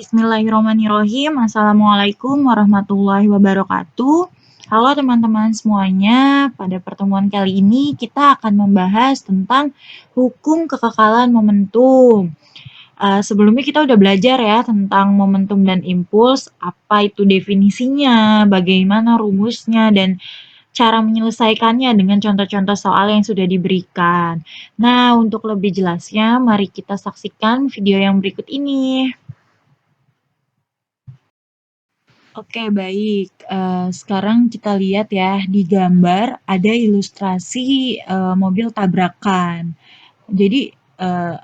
Bismillahirrahmanirrahim. Assalamualaikum warahmatullahi wabarakatuh. Halo teman-teman semuanya, pada pertemuan kali ini kita akan membahas tentang hukum kekekalan momentum. Sebelumnya kita udah belajar ya tentang momentum dan impuls, apa itu definisinya, bagaimana rumusnya, dan cara menyelesaikannya dengan contoh-contoh soal yang sudah diberikan. Nah, untuk lebih jelasnya, mari kita saksikan video yang berikut ini. Oke, baik. Sekarang kita lihat ya, di gambar ada ilustrasi mobil tabrakan. Jadi, eee,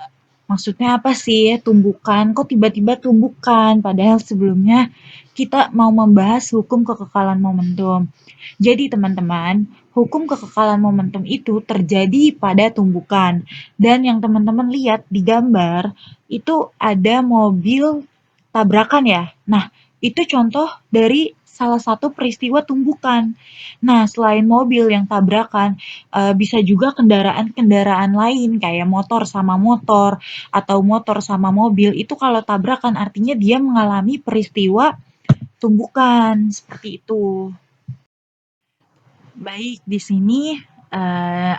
maksudnya apa sih tumbukan? Kok tiba-tiba tumbukan? Padahal sebelumnya kita mau membahas hukum kekekalan momentum. Jadi teman-teman, hukum kekekalan momentum itu terjadi pada tumbukan. Dan yang teman-teman lihat di gambar, itu ada mobil tabrakan ya. Nah, itu contoh dari salah satu peristiwa tumbukan. Nah, selain mobil yang tabrakan, bisa juga kendaraan-kendaraan lain kayak motor sama motor atau motor sama mobil. Itu kalau tabrakan artinya dia mengalami peristiwa tumbukan seperti itu. Baik, di sini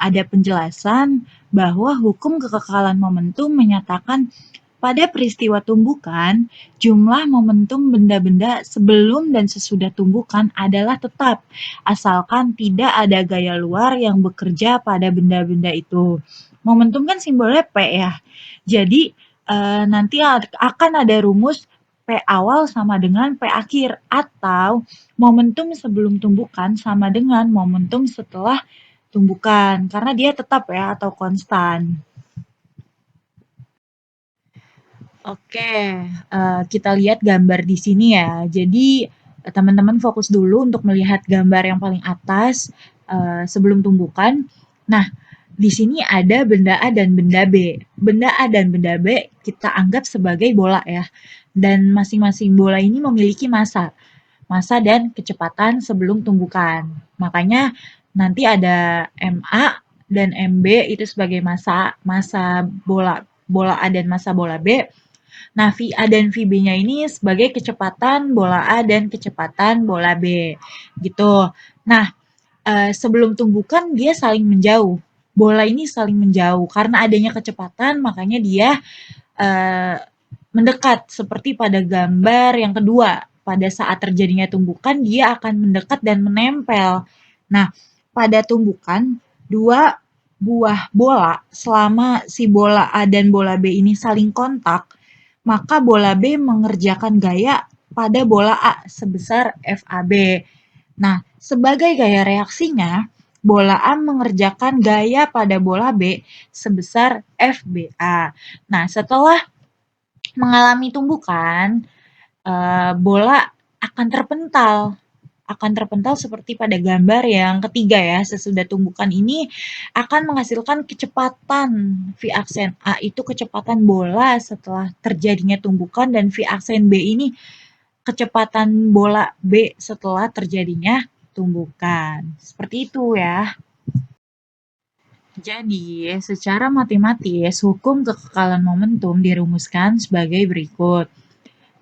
ada penjelasan bahwa hukum kekekalan momentum menyatakan pada peristiwa tumbukan, jumlah momentum benda-benda sebelum dan sesudah tumbukan adalah tetap, asalkan tidak ada gaya luar yang bekerja pada benda-benda itu. Momentum kan simbolnya P ya, jadi nanti akan ada rumus P awal sama dengan P akhir, atau momentum sebelum tumbukan sama dengan momentum setelah tumbukan, karena dia tetap ya atau konstan. Oke, kita lihat gambar di sini ya. Jadi, teman-teman fokus dulu untuk melihat gambar yang paling atas sebelum tumbukan. Nah, di sini ada benda A dan benda B. Benda A dan benda B kita anggap sebagai bola ya. Dan masing-masing bola ini memiliki massa dan kecepatan sebelum tumbukan. Makanya nanti ada MA dan MB itu sebagai massa bola A dan massa bola B. Nah, VA dan VB-nya ini sebagai kecepatan bola A dan kecepatan bola B. Gitu. Nah, sebelum tumbukan dia saling menjauh. Bola ini saling menjauh karena adanya kecepatan, makanya dia mendekat seperti pada gambar yang kedua. Pada saat terjadinya tumbukan, dia akan mendekat dan menempel. Nah, pada tumbukan, dua buah bola, selama si bola A dan bola B ini saling kontak, maka bola B mengerjakan gaya pada bola A sebesar FAB. Nah, sebagai gaya reaksinya, bola A mengerjakan gaya pada bola B sebesar FBA. Nah, setelah mengalami tumbukan, bola akan terpental seperti pada gambar yang ketiga ya. Sesudah tumbukan ini akan menghasilkan kecepatan V aksen A itu kecepatan bola setelah terjadinya tumbukan, dan V aksen B ini kecepatan bola B setelah terjadinya tumbukan. Seperti itu ya. Jadi, secara matematis, hukum kekekalan momentum dirumuskan sebagai berikut.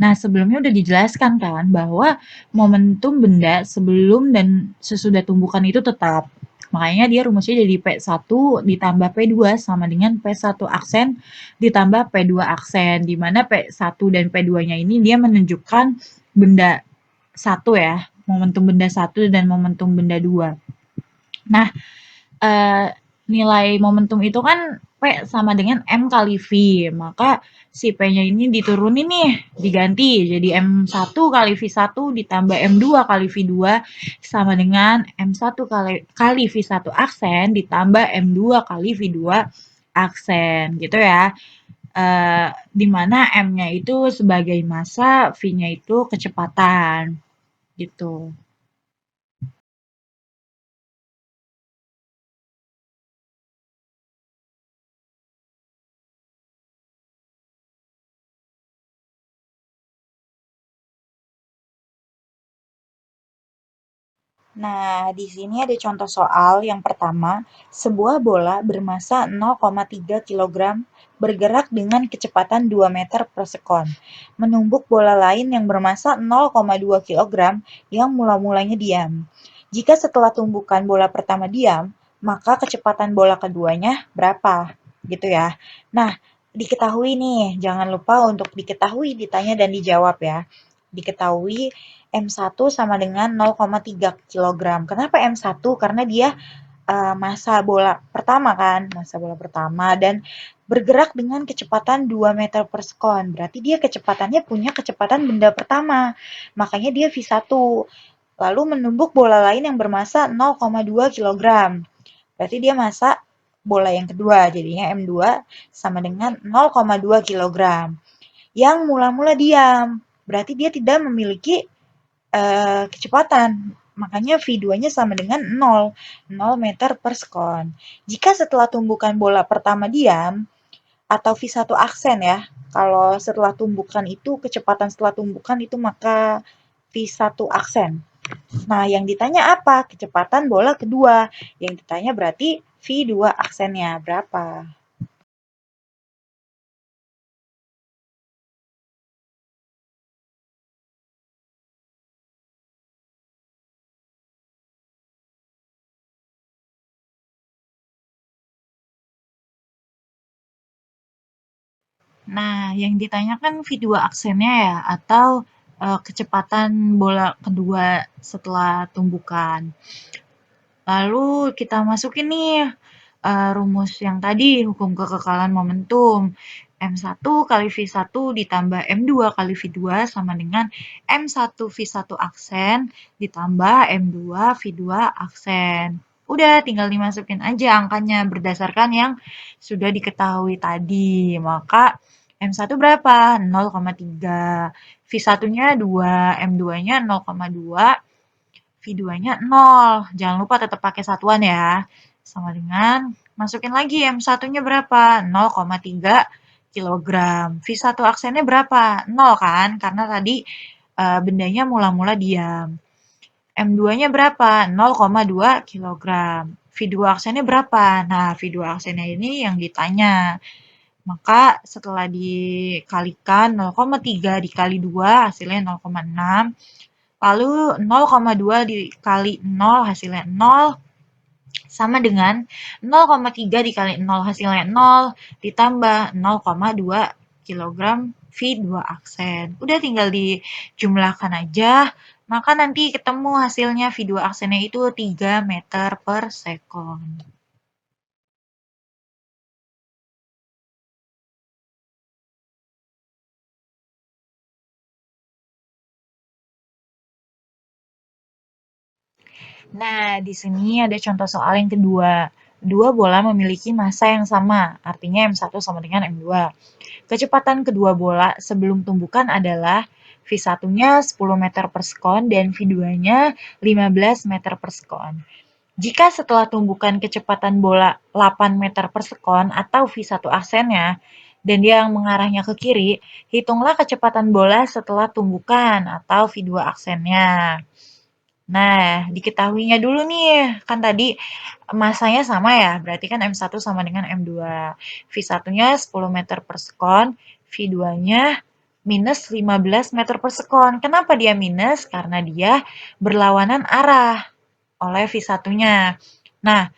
Nah, sebelumnya udah dijelaskan kan bahwa momentum benda sebelum dan sesudah tumbukan itu tetap. Makanya dia rumusnya jadi P1 ditambah P2 sama dengan P1 aksen ditambah P2 aksen, di mana P1 dan P2-nya ini dia menunjukkan benda satu ya, momentum benda satu dan momentum benda dua. Nah, nilai momentum itu kan P sama dengan M kali V. Maka si P-nya ini diturunin nih, diganti jadi M1 kali V1 ditambah M2 kali V2 sama dengan M1 kali V1 aksen ditambah M2 kali V2 aksen gitu ya. Di mana M-nya itu sebagai massa, V-nya itu kecepatan gitu. Nah, di sini ada contoh soal yang pertama, sebuah bola bermassa 0,3 kg bergerak dengan kecepatan 2 meter per sekon, menumbuk bola lain yang bermassa 0,2 kg yang mula-mulanya diam. Jika setelah tumbukan bola pertama diam, maka kecepatan bola keduanya berapa? Gitu ya. Nah, diketahui nih, jangan lupa untuk diketahui, ditanya dan dijawab ya. Diketahui M1 sama dengan 0,3 kg. Kenapa M1? Karena dia massa bola pertama kan, massa bola pertama dan bergerak dengan kecepatan 2 meter per sekon. Berarti dia kecepatannya punya kecepatan benda pertama. Makanya dia V1. Lalu menumbuk bola lain yang bermassa 0,2 kg. Berarti dia massa bola yang kedua, jadinya M2 sama dengan 0,2 kg. Yang mula-mula diam, berarti dia tidak memiliki kecepatan. Makanya V2-nya sama dengan 0 meter per sekon. Jika setelah tumbukan bola pertama diam, atau V1 aksen ya, kalau setelah tumbukan itu, kecepatan setelah tumbukan itu maka V1 aksen. Nah, yang ditanya apa? Kecepatan bola kedua. Yang ditanya berarti V2 aksennya berapa? Nah, yang ditanyakan V2 aksennya ya, atau kecepatan bola kedua setelah tumbukan. Lalu kita masukin nih rumus yang tadi, hukum kekekalan momentum. M1 kali V1 ditambah M2 kali V2 sama dengan M1 V1 aksen ditambah M2 V2 aksen. Udah, tinggal dimasukin aja angkanya berdasarkan yang sudah diketahui tadi. Maka M1 berapa? 0,3. V1-nya 2, M2-nya 0,2, V2-nya 0. Jangan lupa tetap pakai satuan ya. Sama dengan, masukin lagi M1-nya berapa? 0,3 kilogram. V1 aksennya berapa? 0 kan? Karena tadi bendanya mula-mula diam. M2-nya berapa? 0,2 kilogram. V2 aksennya berapa? Nah, V2 aksennya ini yang ditanya. Maka setelah dikalikan 0,3 dikali 2 hasilnya 0,6. Lalu 0,2 dikali 0 hasilnya 0 sama dengan 0,3 dikali 0 hasilnya 0 ditambah 0,2 kilogram V2 aksen. Udah tinggal dijumlahkan aja, maka nanti ketemu hasilnya V2 aksennya itu 3 meter per sekon. Nah, di sini ada contoh soal yang kedua. Dua bola memiliki massa yang sama, artinya M1 sama dengan M2. Kecepatan kedua bola sebelum tumbukan adalah V1-nya 10 meter per sekon dan V2-nya 15 meter per sekon. Jika setelah tumbukan kecepatan bola 8 meter per sekon atau V1 aksennya, dan dia yang mengarahnya ke kiri, hitunglah kecepatan bola setelah tumbukan atau V2 aksennya. Nah, diketahuinya dulu nih, kan tadi massanya sama ya, berarti kan M1 sama dengan M2. V1-nya 10 meter per sekon, V2-nya minus 15 meter per sekon. Kenapa dia minus? Karena dia berlawanan arah oleh V1-nya. Nah,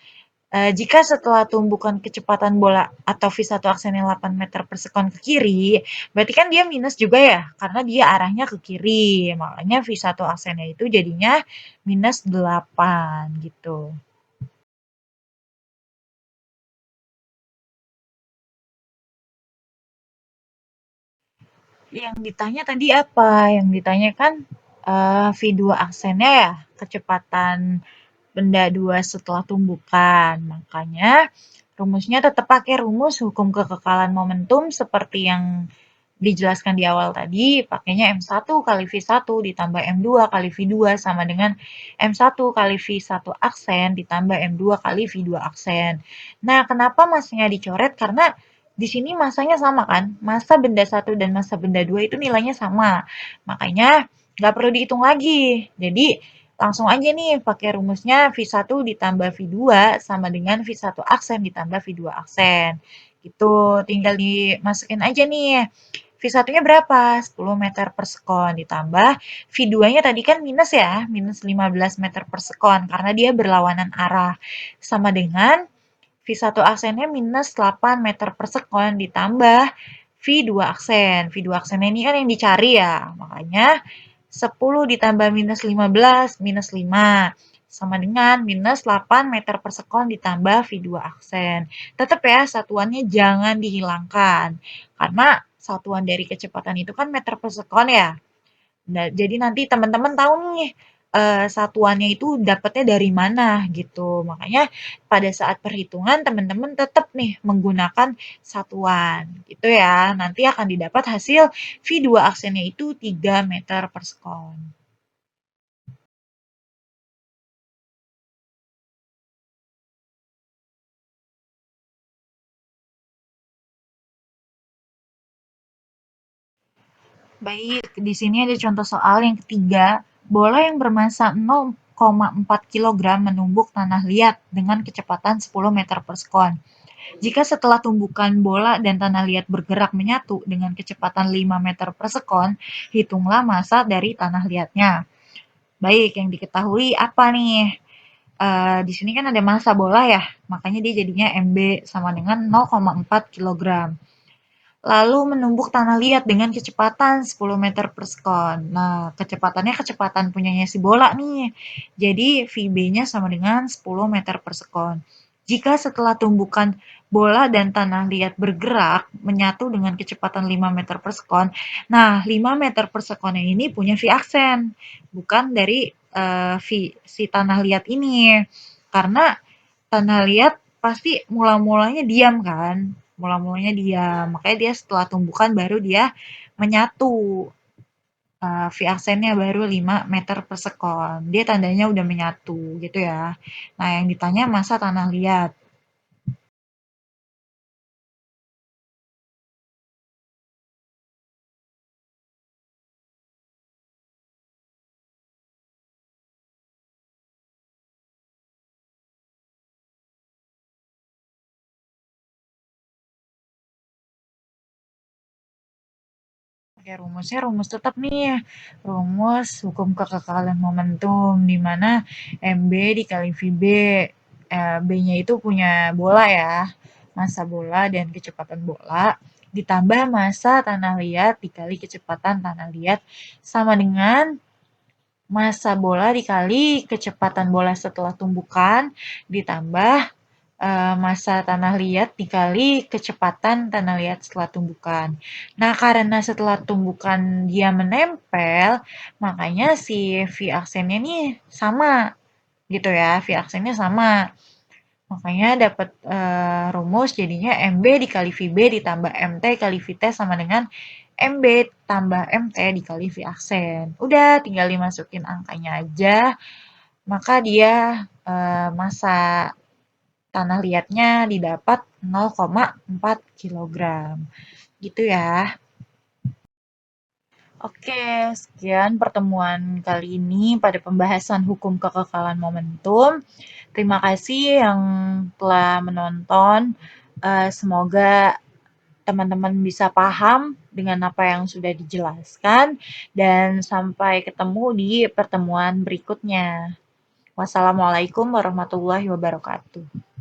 jika setelah tumbukan kecepatan bola atau V1 aksennya 8 meter per sekon ke kiri, berarti kan dia minus juga ya, karena dia arahnya ke kiri. Makanya V1 aksennya itu jadinya minus 8 gitu. Yang ditanya tadi apa? Yang ditanya kan V2 aksennya ya, kecepatan benda 2 setelah tumbukan. Makanya rumusnya tetap pakai rumus hukum kekekalan momentum seperti yang dijelaskan di awal tadi, pakainya M1 kali V1 ditambah M2 kali V2 sama dengan M1 kali V1 aksen ditambah M2 kali V2 aksen. Nah, kenapa massanya dicoret? Karena di sini massanya sama kan? Massa benda 1 dan massa benda 2 itu nilainya sama. Makanya nggak perlu dihitung lagi. Jadi Langsung aja nih pakai rumusnya V1 ditambah V2 sama dengan V1 aksen ditambah V2 aksen. Gitu, tinggal dimasukin aja nih. V1-nya berapa? 10 meter per sekon ditambah V2-nya tadi kan minus ya, minus 15 meter per sekon karena dia berlawanan arah. Sama dengan V1 aksennya minus 8 meter per sekon ditambah V2 aksen. V2 aksennya ini kan yang dicari ya, makanya 10 ditambah minus 15 minus 5 sama dengan minus 8 meter per sekon ditambah V2 aksen. Tetap ya, satuannya jangan dihilangkan. Karena satuan dari kecepatan itu kan meter per sekon ya. Nah, jadi nanti teman-teman tahu nih satuannya itu dapatnya dari mana gitu. Makanya pada saat perhitungan teman-teman tetap nih menggunakan satuan gitu ya. Nanti akan didapat hasil V2 aksennya itu 3 meter per sekon. Baik, di sini ada contoh soal yang ketiga. Bola yang bermasa 0,4 kg menumbuk tanah liat dengan kecepatan 10 meter per sekon. Jika setelah tumbukan bola dan tanah liat bergerak menyatu dengan kecepatan 5 meter per sekon, hitunglah massa dari tanah liatnya. Baik, yang diketahui apa nih? Di sini kan ada massa bola ya, makanya dia jadinya MB sama dengan 0,4 kg. Lalu menumbuk tanah liat dengan kecepatan 10 meter per sekon. Nah, kecepatannya kecepatan punyanya si bola nih. Jadi VB-nya sama dengan 10 meter per sekon. Jika setelah tumbukan bola dan tanah liat bergerak menyatu dengan kecepatan 5 meter per sekon, nah 5 meter per sekonnya ini punya V aksen, bukan dari si tanah liat ini. Karena tanah liat pasti mula-mulanya diam kan, mula-mulanya diam. Makanya dia setelah tumbukan baru dia menyatu. V aksennya baru 5 meter per sekon. Dia tandanya udah menyatu gitu ya. Nah, yang ditanya masa tanah liat. Pakai rumusnya rumus tetap nih, rumus hukum kekekalan momentum, di mana MB dikali VB, B-nya itu punya bola ya, massa bola dan kecepatan bola, ditambah massa tanah liat dikali kecepatan tanah liat, sama dengan massa bola dikali kecepatan bola setelah tumbukan, ditambah massa tanah liat dikali kecepatan tanah liat setelah tumbukan. Nah, karena setelah tumbukan dia menempel, makanya si V aksennya nih sama gitu ya, V aksennya sama. Makanya dapat rumus jadinya MB dikali VB ditambah MT kali VT sama dengan MB tambah MT dikali V aksen. Udah, tinggal dimasukin angkanya aja, maka dia massa tanah liatnya didapat 0,4 kilogram. Gitu ya. Oke, sekian pertemuan kali ini pada pembahasan hukum kekekalan momentum. Terima kasih yang telah menonton. Semoga teman-teman bisa paham dengan apa yang sudah dijelaskan dan sampai ketemu di pertemuan berikutnya. Wassalamualaikum warahmatullahi wabarakatuh.